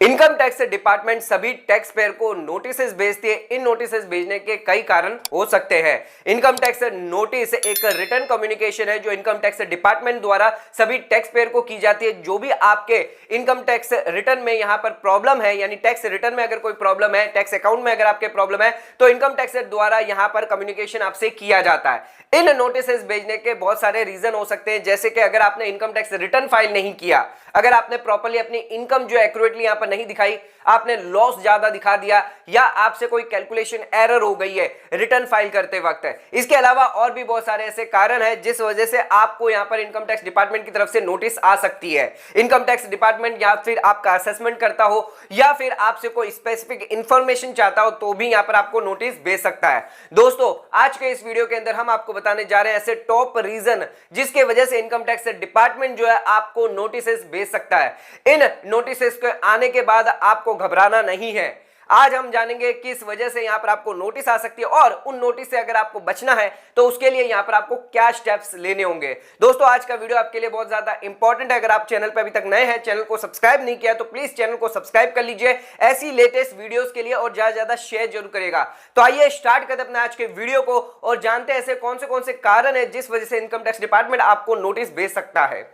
Income tax department सभी tax payer को notice भेजती है। इन नोटिस भेजने के कई कारण हो सकते हैं। इनकम टैक्स नोटिस एक रिटर्न कम्युनिकेशन है जो इनकम टैक्स डिपार्टमेंट द्वारा सभी टैक्स पेयर को की जाती है। जो भी आपके इनकम टैक्स रिटर्न में यहां पर प्रॉब्लम है, यानी टैक्स रिटर्न में अगर कोई प्रॉब्लम है, टैक्स अकाउंट में अगर आपके प्रॉब्लम है, तो इनकम टैक्स द्वारा यहां पर कम्युनिकेशन आपसे किया जाता है। इन नोटिस भेजने के बहुत सारे रीजन हो सकते हैं, जैसे कि अगर आपने इनकम टैक्स रिटर्न फाइल नहीं किया, अगर आपने प्रॉपर्ली अपनी इनकम जो एक्यूरेटली यहां पर नहीं दिखाई, आपने लॉस ज्यादा दिखा दिया, या आपसे कोई कैलकुलेशन एरर हो गई है रिटर्न फाइल करते वक्त। इसके अलावा और भी बहुत सारे ऐसे कारण हैं जिस वजह से आपको यहां पर इनकम टैक्स डिपार्टमेंट की तरफ से नोटिस आ सकती है। इनकम टैक्स डिपार्टमेंट या फिर आपका असेसमेंट करता हो या फिर आपसे कोई स्पेसिफिक इंफॉर्मेशन चाहता हो तो भी यहां पर आपको नोटिस भेज सकता है। दोस्तों, आज के इस वीडियो के अंदर हम आपको बताने जा रहे हैं ऐसे टॉप रीजन जिसके वजह से इनकम टैक्स डिपार्टमेंट जो है आपको नोटिस भेज सकता है। इन नोटिस के आने के बाद आपको घबराना नहीं है। आज हम जानेंगे किस वजह से यहां पर आपको नोटिस आ सकती है और उन नोटिस से अगर आपको बचना है तो उसके लिए यहां पर आपको क्या स्टेप्स लेने होंगे। दोस्तों, आज का वीडियो आपके लिए बहुत ज्यादा इंपॉर्टेंट है। अगर आप चैनल पर अभी तक नए हैं, चैनल को सब्सक्राइब नहीं किया तो प्लीज चैनल को सब्सक्राइब कर लीजिए ऐसी लेटेस्ट वीडियोस के लिए, और ज्यादा ज्यादा शेयर जरूर करेगा। तो आइए स्टार्ट करते अपने आज के वीडियो को और जानते हैं ऐसे कौन से कारण है जिस वजह से इनकम टैक्स डिपार्टमेंट आपको नोटिस भेज सकता है।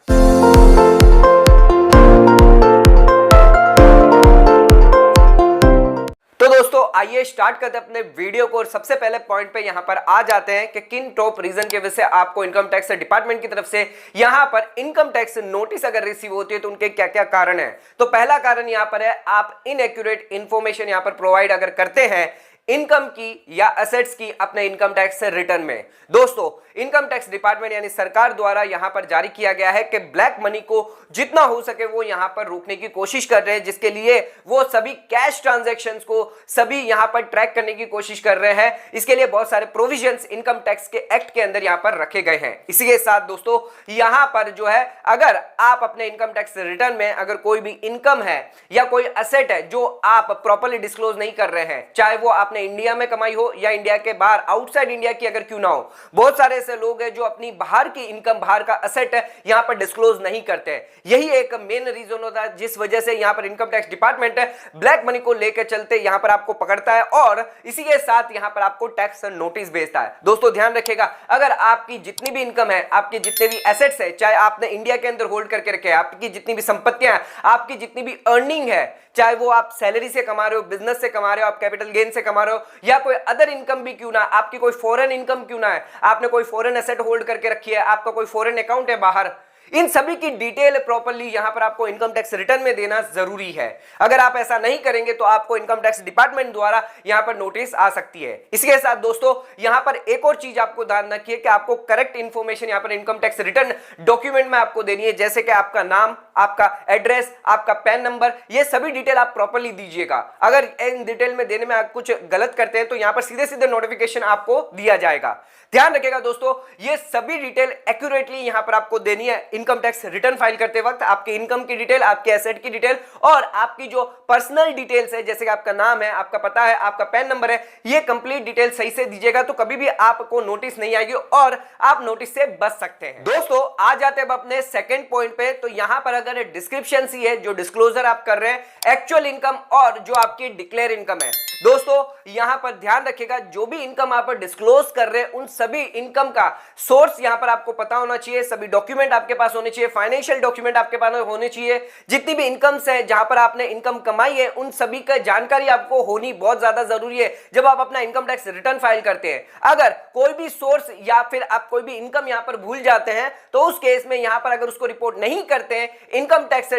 तो दोस्तों, आइए स्टार्ट करते हैं अपने वीडियो को और सबसे पहले पॉइंट पे यहां पर आ जाते हैं कि किन टॉप रीजन की वजह से आपको इनकम टैक्स डिपार्टमेंट की तरफ से यहां पर इनकम टैक्स नोटिस अगर रिसीव होती है तो उनके क्या क्या कारण है। तो पहला कारण यहां पर है आप इनएक्यूरेट इंफॉर्मेशन यहां पर प्रोवाइड अगर करते हैं इनकम की या असेट्स की अपने इनकम टैक्स रिटर्न में। दोस्तों, इनकम टैक्स डिपार्टमेंट यानी सरकार द्वारा यहां पर जारी किया गया है कि ब्लैक मनी को जितना हो सके वो यहां पर रोकने की कोशिश कर रहे हैं, जिसके लिए वो सभी कैश ट्रांजैक्शंस को सभी यहां पर ट्रैक करने की कोशिश कर रहे हैं। इसके लिए बहुत सारे प्रोविजंस इनकम टैक्स के एक्ट के अंदर यहां पर रखे गए हैं। इसी के साथ दोस्तों, यहां पर जो है अगर आप अपने इनकम टैक्स रिटर्न में अगर कोई भी इनकम है या कोई असेट है जो आप प्रॉपर्ली डिस्क्लोज नहीं कर रहे हैं, चाहे वो आपने इंडिया में कमाई हो या इंडिया के बाहर, आउटसाइड इंडिया की अगर क्यों ना हो, बहुत सारे ऐसे लोग हैं जो अपनी बाहर की इनकम, बाहर का असेट यहां पर डिस्क्लोज नहीं करते। यही एक मेन रीजन होता है जिस वजह से यहां पर income tax department black money को लेकर चलते यहां पर आपको पकड़ता है और इसी के साथ यहां पर आपको टैक्स नोटिस भेजता है। दोस्तों, ध्यान रखिएगा, अगर आपकी जितनी भी इनकम है, आपके जितने भी एसेट्स है, चाहे आपने इंडिया के अंदर होल्ड करके रखे, आपकी जितनी भी संपत्तियां, आपकी जितनी भी अर्निंग है, चाहे वो आप सैलरी से कमा रहे हो, बिजनेस से कमा रहे हो, आप कैपिटल गेन से कमा रहे हो, या कोई अदर इनकम भी क्यों ना, आपकी कोई फॉरेन इनकम क्यों ना है, आपने कोई फॉरेन एसेट होल्ड करके रखी है, आपका कोई फॉरेन अकाउंट है बाहर, इन सभी की डिटेल प्रॉपर्ली यहां पर आपको इनकम टैक्स रिटर्न में देना जरूरी है। अगर आप ऐसा नहीं करेंगे तो आपको इनकम टैक्स डिपार्टमेंट द्वारा यहां पर नोटिस आ सकती है। इसके साथ दोस्तों, यहां पर एक और चीज आपको ध्यान रखिए कि आपको करेक्ट इंफॉर्मेशन यहां पर इनकम टैक्स रिटर्न डॉक्यूमेंट में आपको देनी है, जैसे कि आपका नाम, आपका एड्रेस, आपका पैन नंबर, ये सभी डिटेल आप प्रॉपर्ली दीजिएगा। अगर इन डिटेल में देने में आप कुछ गलत करते हैं तो यहां पर सीधे सीधे नोटिफिकेशन आपको दिया जाएगा। ध्यान रखिएगा दोस्तों, ये सभी डिटेल एक्यूरेटली यहां पर आपको देनी है इनकम टैक्स रिटर्न फाइल करते वक्त। आपके इनकम की डिटेल, आपके एसेट की डिटेल और आपकी जो पर्सनल डिटेल्स है, जैसे कि आपका नाम है, आपका पता है, आपका पैन नंबर है, ये कंप्लीट डिटेल सही से दीजिएगा तो कभी भी आपको नोटिस नहीं आएगी और आप नोटिस से बच सकते हैं। दोस्तों, आ जाते हैं अपने सेकंड पॉइंट पे। तो यहां पर अगर डिस्क्रिप्शन सी है, जो डिस्क्लोजर आप कर रहे हैं, एक्चुअल इनकम और जो आपकी डिक्लेयर इनकम है, दोस्तों यहां पर ध्यान रखिएगा, जो भी इनकम आप डिस्क्लोज कर रहे हैं उन सभी इनकम का सोर्स यहां पर आपको पता होना चाहिए, सभी डॉक्यूमेंट आपके पास होने चाहिए, फाइनेंशियल डॉक्यूमेंट आपके पास होने चाहिए। जितनी भी इनकम्स है, जहां पर आपने इनकम कमाई है, उन सभी का जानकारी आपको होनी बहुत ज्यादा जरूरी है जब आप अपना इनकम टैक्स रिटर्न फाइल करते हैं। अगर कोई भी सोर्स या फिर आप कोई भी इनकम यहां पर भूल जाते हैं तो उस केस में यहां पर अगर उसको रिपोर्ट नहीं करते हैं इनकम टैक्स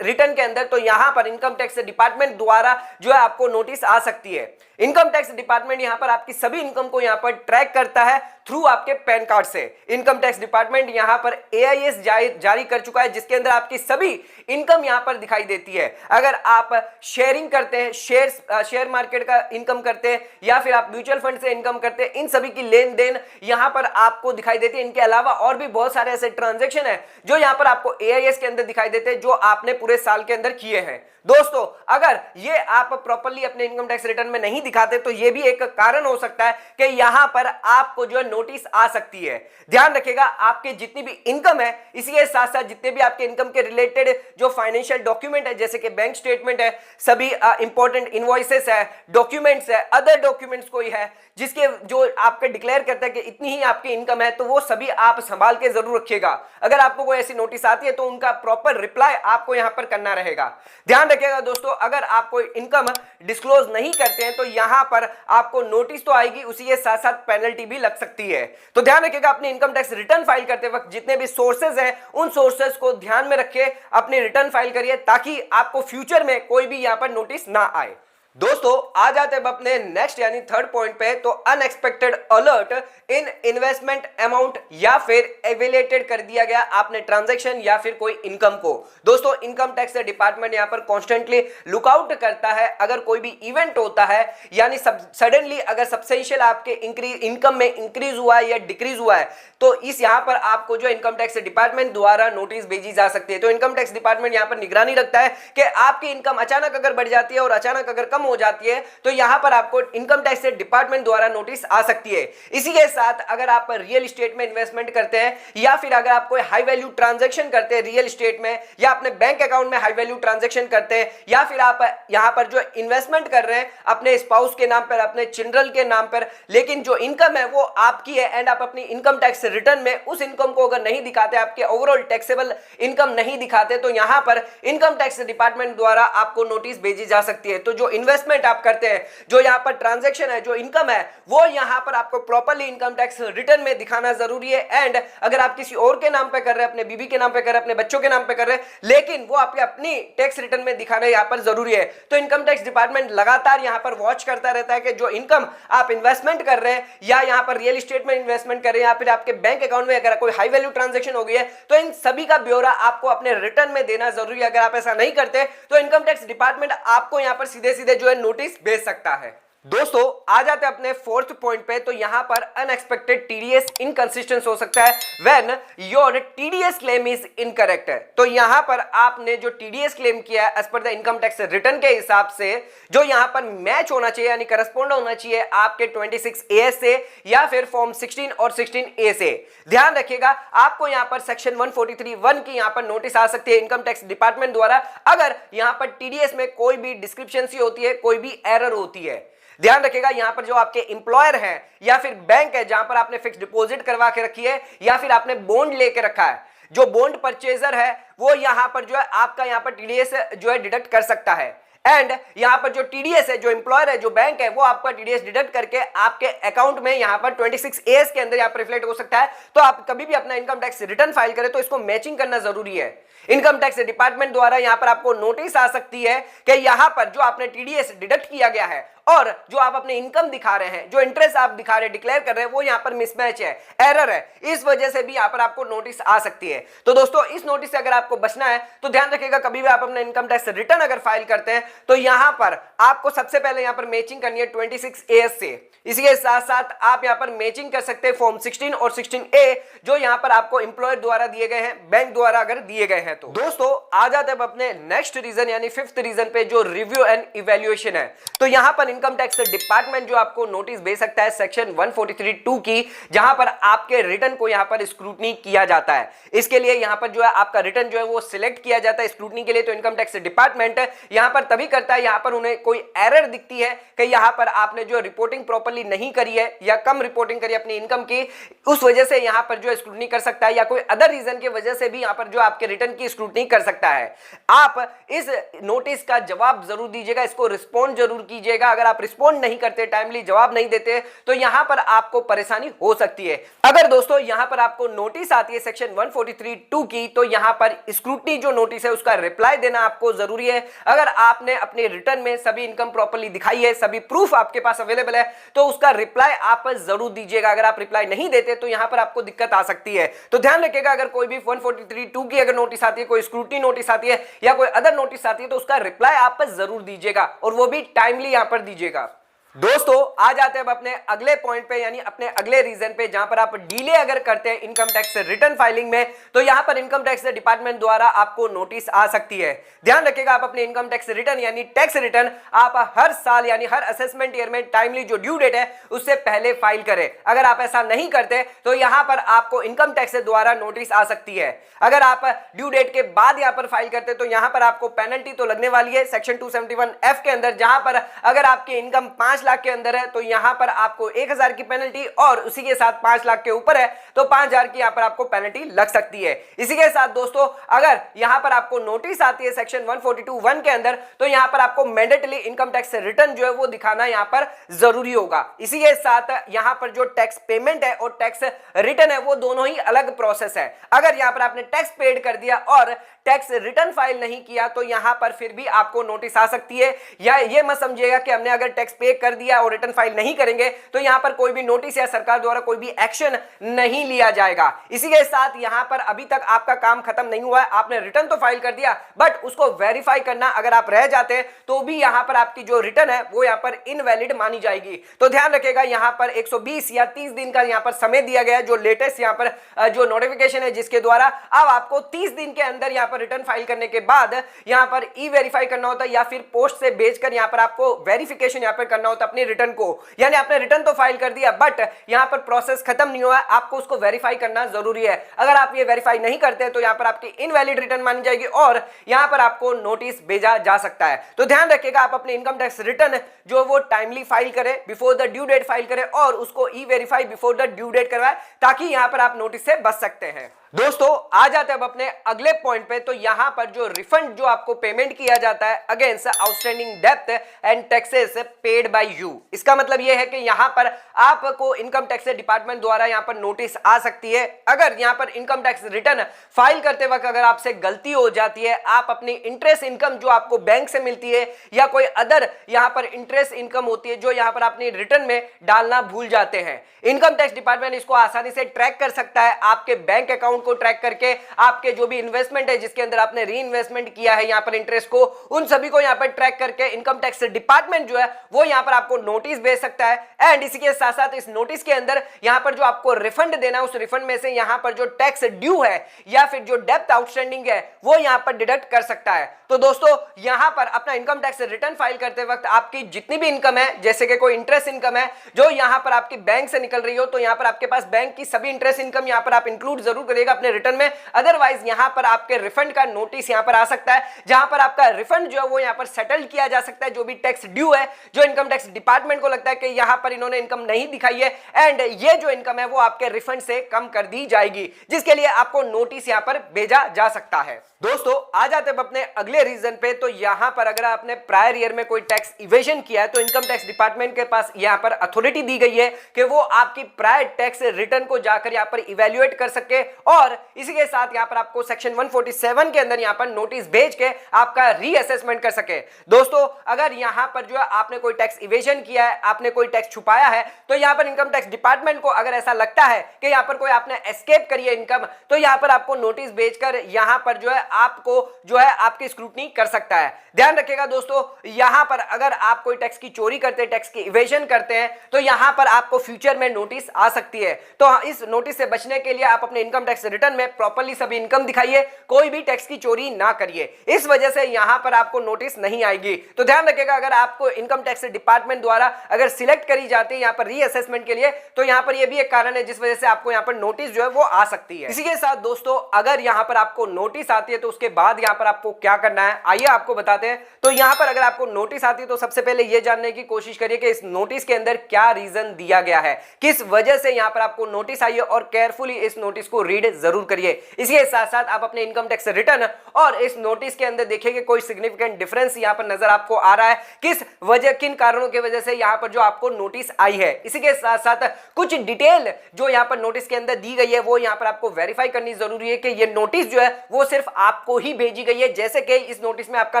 रिटर्न के अंदर, तो यहां पर इनकम टैक्स डिपार्टमेंट द्वारा जो है आपको नोटिस आ सकती है। इनकम टैक्स डिपार्टमेंट यहां पर आपकी सभी इनकम को यहां पर ट्रैक करता है थ्रू आपके पैन कार्ड से। इनकम टैक्स डिपार्टमेंट यहां पर एआईएस जारी कर चुका है जिसके अंदर आपकी सभी इनकम यहां पर दिखाई देती है। अगर आप शेयरिंग करते हैं, शेयर मार्केट का इनकम करते हैं या फिर आप म्यूचुअल फंड से इनकम करते हैं, इन सभी की लेन देन यहां पर आपको दिखाई देती है। इनके अलावा और भी बहुत सारे ऐसे ट्रांजेक्शन है जो यहां पर आपको एआईएस के अंदर दिखाई देते हैं जो आपने पूरे साल के अंदर किए हैं। दोस्तों, अगर ये आप प्रॉपर्ली अपने इनकम टैक्स रिटर्न में नहीं दिखाते तो ये भी एक कारण हो सकता है कि यहां पर आपको जो नोटिस आ सकती है। ध्यान रखिएगा, आपके जितनी भी इनकम है, इसी के साथ साथ जितने भी आपके इनकम के रिलेटेड जो फाइनेंशियल डॉक्यूमेंट है, जैसे कि बैंक स्टेटमेंट है, सभी इंपॉर्टेंट इनवॉइसेस है, डॉक्यूमेंट्स है, अदर डॉक्यूमेंट्स कोई है जिसके जो आपके डिक्लेयर करता है कि इतनी ही आपकी इनकम है, तो वो सभी आप संभाल के जरूर रखिएगा। अगर आपको कोई ऐसी नोटिस आती है तो उनका प्रॉपर रिप्लाई आपको यहां पर करना रहेगा। ध्यान रखिएगा दोस्तों, अगर आप कोई इनकम डिस्क्लोज नहीं करते हैं तो यहां पर आपको नोटिस तो आएगी, उसी के साथ साथ पेनल्टी भी लग सकती है। तो ध्यान रखिएगा, अपनी इनकम टैक्स रिटर्न फाइल करते वक्त जितने भी सोर्सेज हैं उन सोर्सेज को ध्यान में रखिए, अपनी रिटर्न फाइल करिए ताकि आपको फ्यूचर में कोई भी यहां पर नोटिस ना आए। दोस्तों आ जाते हैं अपने नेक्स्ट यानी थर्ड पॉइंट पे। तो अनएक्सपेक्टेड अलर्ट इन इन्वेस्टमेंट अमाउंट या फिर एवेलेटेड कर दिया गया आपने ट्रांजैक्शन या फिर कोई इनकम को। दोस्तों इनकम टैक्स डिपार्टमेंट यहां पर कॉन्स्टेंटली लुकआउट करता है। अगर कोई भी इवेंट होता है यानी सडनली अगर सब्सटेंशियल आपके इनकम में इंक्रीज हुआ है या डिक्रीज हुआ है तो इस यहां पर आपको जो इनकम टैक्स डिपार्टमेंट द्वारा नोटिस भेजी जा सकती है। तो इनकम टैक्स डिपार्टमेंट यहां पर निगरानी रखता है कि आपकी इनकम अचानक अगर बढ़ जाती है और अचानक अगर कम हो जाती है तो यहां पर आपको इनकम टैक्स डिपार्टमेंट द्वारा नोटिस आ सकती है। इसी के साथ अगर आप रियल एस्टेट में इन्वेस्टमेंट करते हैं या फिर अगर आप कोई हाई वैल्यू ट्रांजैक्शन करते हैं रियल एस्टेट में या अपने बैंक अकाउंट में हाई वैल्यू ट्रांजैक्शन करते हैं या फिर आप यहां पर जो इन्वेस्टमेंट कर रहे हैं अपने स्पाउस के नाम पर, अपने चिल्ड्रन के नाम पर, लेकिन जो इनकम है वो आपकी है एंड आप अपनी इनकम टैक्स रिटर्न में उस इनकम को अगर नहीं दिखाते, आपके ओवरऑल टैक्सेबल इनकम नहीं दिखाते, तो यहां पर इनकम टैक्स डिपार्टमेंट द्वारा आपको नोटिस भेजी जा सकती है। तो जो इन्वेस्टमेंट आप करते हैं, जो यहां पर ट्रांजैक्शन है, जो इनकम है, वो यहां पर आपको प्रॉपर्ली इनकम टैक्स रिटर्न में दिखाना जरूरी है। एंड अगर आप किसी और के नाम पे कर रहे हैं, अपने बीबी के नाम पे कर रहे हैं, अपने बच्चों के नाम पे कर रहे हैं, लेकिन वो आपके अपनी टैक्स रिटर्न में दिखाना यहां पर जरूरी है। तो इनकम टैक्स डिपार्टमेंट लगातार यहां पर वॉच करता रहता है कि जो इनकम आप इन्वेस्टमेंट कर रहे हैं या यहां पर रियल एस्टेट में इन्वेस्टमेंट कर रहे हैं या फिर आपके बैंक अकाउंट में अगर कोई हाई वैल्यू ट्रांजैक्शन हो गई है, तो इन सभी का ब्यौरा आपको अपने रिटर्न में देना जरूरी है। अगर आप ऐसा नहीं करते तो इनकम टैक्स डिपार्टमेंट आपको यहां पर सीधे सीधे जो है नोटिस भेज सकता है। दोस्तों आ जाते हैं अपने फोर्थ पॉइंट पे। तो यहां पर अनएक्सपेक्टेड टीडीएस इनकंसिस्टेंस हो सकता है when your TDS claim is incorrect. तो यहां पर आपने जो टीडीएस क्लेम किया है as per the income tax return के हिसाब से जो यहां पर मैच होना चाहिए यानी करस्पॉन्ड होना चाहिए आपके 26A से या फिर फॉर्म 16 और 16A से। ध्यान रखिएगा, आपको यहां पर सेक्शन 143(1) की यहां पर नोटिस आ सकती है इनकम टैक्स डिपार्टमेंट द्वारा अगर यहां पर टीडीएस में कोई भी डिस्क्रिप्शंसी होती है, कोई भी एरर होती है। ध्यान रखिएगा, यहां पर जो आपके एम्प्लॉयर हैं या फिर बैंक है जहां पर आपने फिक्स डिपॉजिट करवा के रखी है या फिर आपने बॉन्ड लेके रखा है, जो बॉन्ड परचेजर है वो यहां पर जो है आपका यहां पर टीडीएस जो है डिडक्ट कर सकता है। एंड यहां पर जो टीडीएस है, जो एम्प्लॉयर है, जो बैंक है, वो आपका टीडीएस डिडक्ट करके आपके अकाउंट में यहां पर 26A के अंदर यहां पर रिफ्लेक्ट हो सकता है। तो आप कभी भी अपना इनकम टैक्स रिटर्न फाइल करें तो इसको मैचिंग करना जरूरी है। इनकम टैक्स डिपार्टमेंट द्वारा यहां पर आपको नोटिस आ सकती है कि यहां पर जो आपने टीडीएस डिडक्ट किया गया है और जो आप अपने इनकम दिखा रहे हैं, जो इंटरेस्ट आप दिखा रहे हैं, डिक्लेयर कर रहे हैं, वो यहां पर मिसमैच है, एरर है। इस वजह से भी यहां पर आपको नोटिस आ सकती है। तो दोस्तों इस नोटिस से अगर आपको बचना है तो ध्यान रखिएगा, कभी भी आप अपना इनकम टैक्स रिटर्न अगर फाइल करते हैं तो यहां पर आपको सबसे पहले यहां पर मैचिंग करनी है 26A से। इसी के साथ साथ आप यहां पर मैचिंग कर सकते हैं फॉर्म 16 और 16A जो यहां पर आपको एम्प्लॉयर द्वारा दिए गए हैं, बैंक द्वारा अगर दिए गए हैं तो। दोस्तों आ जाते हैं अपने नेक्स्ट रीजन यानी फिफ्थ रीजन पे, जो रिव्यू एंड इवैल्यूएशन है। तो यहां पर इनकम टैक्स डिपार्टमेंट जो आपको नोटिस भेज सकता है सेक्शन 143(2) की, जहां पर आपके रिटर्न को यहां पर स्क्रूटनी किया जाता है। इसके लिए यहां पर जो है आपका रिटर्न जो है वो सिलेक्ट किया जाता है स्क्रूटनी के लिए। तो इनकम टैक्स डिपार्टमेंट यहां पर तभी करता है, यहां पर उन्हें कोई एरर दिखती है कि यहां पर आपने जो रिपोर्टिंग प्रॉपर्ली नहीं करी है या कम रिपोर्टिंग करी अपनी इनकम की, उस वजह से यहां पर जो स्क्रूटनी कर सकता है या कोई अदर रीजन की वजह से भी यहां पर जो आपके रिटर्न की स्क्रूटनी कर सकता है। आप इस नोटिस का जवाब जरूर दीजिएगा, इसको रिस्पॉन्ड जरूर कीजिएगा। अगर आप रिस्पॉन्ड नहीं करते, टाइमली जवाब नहीं देते, तो यहां पर आपको परेशानी हो सकती है। अगर दोस्तों यहां पर आपको नोटिस आती है सेक्शन 143(2) की, तो यहां पर स्क्रूटनी जो नोटिस है उसका रिप्लाई देना आपको जरूरी है। अगर आपने अपने रिटर्न में सभी इनकम प्रॉपर्ली दिखाई है, सभी प्रूफ आपके पास अवेलेबल है, तो उसका रिप्लाई आप जरूर दीजिएगा। अगर आप रिप्लाई नहीं देते तो यहां पर आपको दिक्कत आ सकती है। तो ध्यान रखिएगा, अगर कोई भी 143(2) की अगर नोटिस आती है, कोई स्क्रूटनी नोटिस आती है या कोई अदर नोटिस आती है, तो उसका रिप्लाई आप जरूर दीजिएगा और वो भी टाइमली यहां पर दीजिएगा। दोस्तों आ जाते हैं अब अपने अगले पॉइंट पे, यानी अपने अगले रीजन पे, जहां पर आप डिले अगर करते हैं इनकम टैक्स रिटर्न फाइलिंग में तो यहां पर इनकम टैक्स डिपार्टमेंट द्वारा आपको नोटिस आ सकती है। ध्यान रखिएगा, आप अपने इनकम टैक्स रिटर्न यानी टैक्स रिटर्न आप हर साल यानी हर असेसमेंट ईयर में टाइमली जो ड्यू डेट है उससे पहले फाइल करें। अगर आप ऐसा नहीं करते तो यहां पर आपको इनकम टैक्स द्वारा नोटिस आ सकती है। अगर आप ड्यू डेट के बाद यहां पर फाइल करते तो यहां पर आपको पेनल्टी तो लगने वाली है सेक्शन 271F के अंदर, जहां पर अगर आपकी इनकम 5 लाख के अंदर है तो यहां पर आपको 1000 की पेनल्टी, और उसी के साथ 5 लाख के ऊपर है तो 5000 की यहां पर आपको पेनल्टी लग सकती है। इसी के साथ दोस्तों अगर यहां पर आपको नोटिस आती है सेक्शन 142(1) के अंदर तो यहां पर आपको मैंडेटरी इनकम टैक्स रिटर्न जो है वो दिखाना यहां पर जरूरी होगा। इसी के साथ यहां पर जो टैक्स पेमेंट है और टैक्स रिटर्न है वो दोनों ही अलग प्रोसेस है। अगर यहां पर आपने टैक्स पेड कर दिया और टैक्स रिटर्न फाइल नहीं किया तो यहां पर फिर भी आपको नोटिस आ सकती है। या ये मत समझिएगा कि हमने अगर टैक्स पे कर दिया और रिटर्न फाइल नहीं करेंगे तो यहां पर कोई भी नोटिस या सरकार द्वारा कोई भी एक्शन नहीं लिया जाएगा। इसी के साथ यहां पर अभी तक आपका काम खत्म नहीं हुआ है, आपने रिटर्न तो फाइल कर दिया बट उसको वेरीफाई करना अगर आप रह जाते हैं तो भी यहां पर आपकी जो रिटर्न है वो यहां पर इनवैलिड मानी जाएगी। तो ध्यान रखिएगा, यहां पर 120 या 30 दिन का यहां पर समय दिया गया है, जो लेटेस्ट यहां पर जो नोटिफिकेशन है जिसके द्वारा अब आपको 30 दिन के अंदर यहां पर रिटर्न फाइल करने के बाद यहां पर ई वेरीफाई करना होता है या फिर पोस्ट से भेजकर यहां पर आपको वेरिफिकेशन यहां पर करना होता है अपनी रिटर्न को। यानी आपने रिटर्न तो फाइल कर दिया बट यहां पर प्रोसेस खत्म नहीं हुआ है, आपको उसको वेरीफाई करना जरूरी है। अगर आप ये वेरीफाई नहीं करते तो यहां पर आपकी इनवैलिड रिटर्न मानी जाएगी और यहां पर आपको नोटिस भेजा जा सकता है। तो ध्यान रखिएगा, आप अपने इनकम टैक्स रिटर्न जो वो टाइमली फाइल करें, before the due date file करें और उसको e verify before the due date करवाएं ताकि यहां पर आप नोटिस से बच सकते हैं। दोस्तों आ जाते हैं अब अपने अगले पॉइंट पे। तो यहां पर जो रिफंड जो आपको पेमेंट किया जाता है अगेंस्ट आउटस्टैंडिंग डेब्ट and taxes paid by you, इसका मतलब यह है कि यहां पर आपको इनकम टैक्स डिपार्टमेंट द्वारा यहां पर नोटिस आ सकती है। अगर यहां पर इनकम टैक्स रिटर्न फाइल करते वक्त अगर आपसे गलती हो जाती है, आप अपनी इंटरेस्ट इनकम जो आपको बैंक से मिलती है या कोई अदर यहां पर इंटरेस्ट इनकम होती है जो यहां पर अपनी रिटर्न में डालना भूल जाते हैं, इनकम टैक्स डिपार्टमेंट इसको आसानी से ट्रैक कर सकता है। आपके बैंक अकाउंट को ट्रैक करके आपके जो भी इन्वेस्टमेंट है जिसके अंदर आपने री इन्वेस्टमेंट किया है यहां पर इंटरेस्ट को, उन सभी को यहां पर ट्रैक करके इनकम टैक्स डिपार्टमेंट जो है वो यहां पर आपको नोटिस भेज सकता है। एंड इसी के साथ साथ इस नोटिस के अंदर यहां पर जो आपको रिफंड देना है उस रिफंड में से यहां पर जो टैक्स ड्यू है या फिर जो डेब्ट आउटस्टैंडिंग है वो यहां पर डिडक्ट कर सकता है। तो दोस्तों यहां पर अपना इनकम टैक्स रिटर्न फाइल करते वक्त आपकी जितनी भी इनकम है, जैसे कि कोई इंटरेस्ट इनकम है जो यहां पर आपकी बैंक से निकल रही हो, तो यहां पर आपके पास बैंक की सभी इंटरेस्ट इनकम यहां पर आप इंक्लूड जरूर करिएगा अपने रिटर्न में। अदरवाइज यहां पर आपके रिफंड का नोटिस यहां पर आ सकता है, जहां पर आपका रिफंड जो है वो यहां पर सेटल किया जा सकता है। जो भी टैक्स ड्यू है, जो इनकम टैक्स डिपार्टमेंट को लगता है कि यहां पर इन्होंने इनकम नहीं दिखाई है एंड ये जो इनकम है वो आपके रिफंड से कम कर दी जाएगी, जिसके लिए आपको नोटिस यहां पर भेजा जा सकता है। दोस्तों आ जाते हैं अपने अगले रीजन पे। तो यहां पर अगर आपने प्रायर ईयर में कोई टैक्स इवेजन किया है तो इनकम टैक्स डिपार्टमेंट के पास यहां पर अथॉरिटी दी गई है कि वो आपकी प्रायर टैक्स रिटर्न को जाकर यहां पर इवैल्यूएट कर सके और इसी के साथ यहां पर आपको सेक्शन 147 के अंदर यहां पर नोटिस भेज के आपका रीअसेसमेंट कर सके। दोस्तों अगर यहां पर जो है आपने कोई टैक्स इवेजन किया है, आपने कोई टैक्स छुपाया है, तो यहां पर इनकम टैक्स डिपार्टमेंट को अगर ऐसा लगता है कि यहां पर कोई आपने एस्केप करी है इनकम, तो यहां पर आपको नोटिस भेजकर यहां पर जो है आपको जो है आपकी स्क्रूटनी कर सकता है। ध्यान रखिएगा दोस्तों, यहां पर अगर आप कोई टैक्स की चोरी करते हैं, टैक्स की इवेजन करते हैं, तो यहां पर आपको फ्यूचर में नोटिस आ सकती है। तो इस नोटिस से बचने के लिए आप अपने इनकम टैक्स रिटर्न में प्रॉपर्ली सभी इनकम दिखाइए, कोई भी टैक्स की चोरी ना करिए, इस वजह से यहां पर आपको नोटिस नहीं आएगी। तो ध्यान रखिएगा, अगर आपको इनकम टैक्स डिपार्टमेंट द्वारा अगर सिलेक्ट करी जाती है यहां पर रीअसेसमेंट के लिए, तो यहां पर यह भी एक कारण है जिस वजह से आपको यहां पर नोटिस जो है वो आ सकती है। इसी के साथ दोस्तों अगर यहां पर आपको नोटिस आती है तो उसके बाद यहां पर आपको क्या करना है आइए आपको बताते हैं। तो यहां पर अगर आपको नोटिस आती है तो सबसे पहले यह जानने की कोशिश करिए कि इस नोटिस के अंदर क्या रीजन दिया गया है, किस वजह से यहां पर आपको नोटिस आई है, और केयरफुली इस नोटिस को रीड जरूर करिए। इसके साथ साथ आप अपने इनकम टैक्स रिटर्न और इस नोटिस के अंदर देखिए कोई सिग्निफिकेंट डिफरेंस यहां पर नजर आपको आ रहा है, किस वजह किन कारणों की वजह से यहां पर जो आपको नोटिस आई है। इसी के साथ साथ कुछ डिटेल जो यहां पर नोटिस के अंदर दी गई है वो यहां पर आपको वेरीफाई करनी जरूरी है कि ये नोटिस जो है वो सिर्फ आपको ही भेजी गई है। जैसे कि इस नोटिस में आपका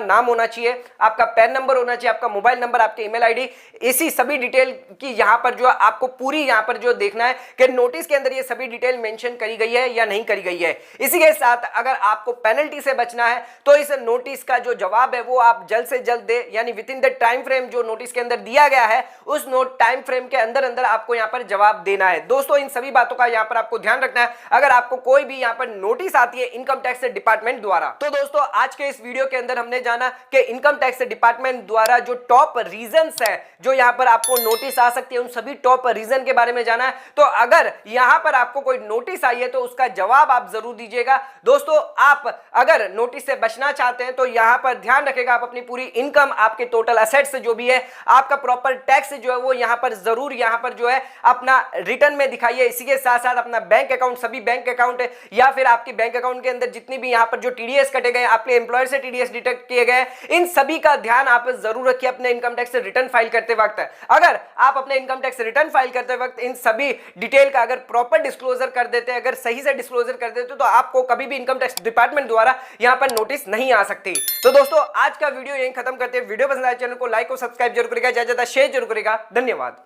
नाम होना चाहिए, आपका पैन नंबर होना चाहिए, आपका मोबाइल नंबर, आपकी ईमेल आईडी, इसी सभी डिटेल की यहां पर जो आपको पूरी यहां पर जो देखना है कि नोटिस के अंदर ये सभी डिटेल मेंशन करी गई है या नहीं करी गई है। इसी के साथ अगर आपको पेनल्टी से बचना है तो इस नोटिस का जो जवाब है वो आप जल्द से जल्द दे, यानी with in the time frame जो नोटिस के अंदर दिया गया है उस टाइम फ्रेम के अंदर अंदर आपको यहां पर जवाब देना है। दोस्तों इन सभी बातों का यहां पर आपको ध्यान रखना है अगर आपको कोई भी यहां पर नोटिस आती है इनकम टैक्स डिपार्टमेंट द्वारा। तो दोस्तों आज के इस वीडियो के अंदर हमने जाना कि इनकम टैक्स डिपार्टमेंट द्वारा जो टॉप रीजंस है जो यहां पर आपको नोटिस आ सकती है उन सभी टॉप रीजन के बारे में जाना है। तो अगर यहां पर आपको कोई नोटिस आई है तो उसका जवाब आप जरूर दीजिएगा। दोस्तों आप अगर नोटिस से बचना चाहते हैं तो यहां पर ध्यान रखेगा आप अपनी पूरी इनकम, आपके टोटल असेट्स जो भी है, आपका प्रॉपर टैक्स जो है वो यहां पर जरूर यहां पर जो है अपना रिटर्न में दिखाइए। इसी के साथ साथ अपना बैंक अकाउंट, सभी बैंक अकाउंट या फिर आपके बैंक अकाउंट के अंदर जितनी भी यहां पर जो टीडीएस कटे गए, आपके एम्प्लॉयर से टीडीएस डिडक्ट किए गए, इन सभी का ध्यान आप जरूर रखिए अपने इनकम टैक्स रिटर्न फाइल करते वक्त। अगर आप अपने इनकम टैक्स रिटर्न फाइल करते वक्त इन सभी डिटेल का अगर प्रॉपर डिस्क्लोजर कर देते हैं, अगर सही से डिस्क्लोजर कर देते तो आपको कभी भी इनकम टैक्स डिपार्टमेंट द्वारा यहां पर नोटिस नहीं आ सकती। तो दोस्तों आज का वीडियो यहीं खत्म करते हैं। वीडियो पसंद आए चैनल को लाइक और सब्सक्राइब जरूर करेगा, ज्यादा शेयर जरूर करेगा। धन्यवाद।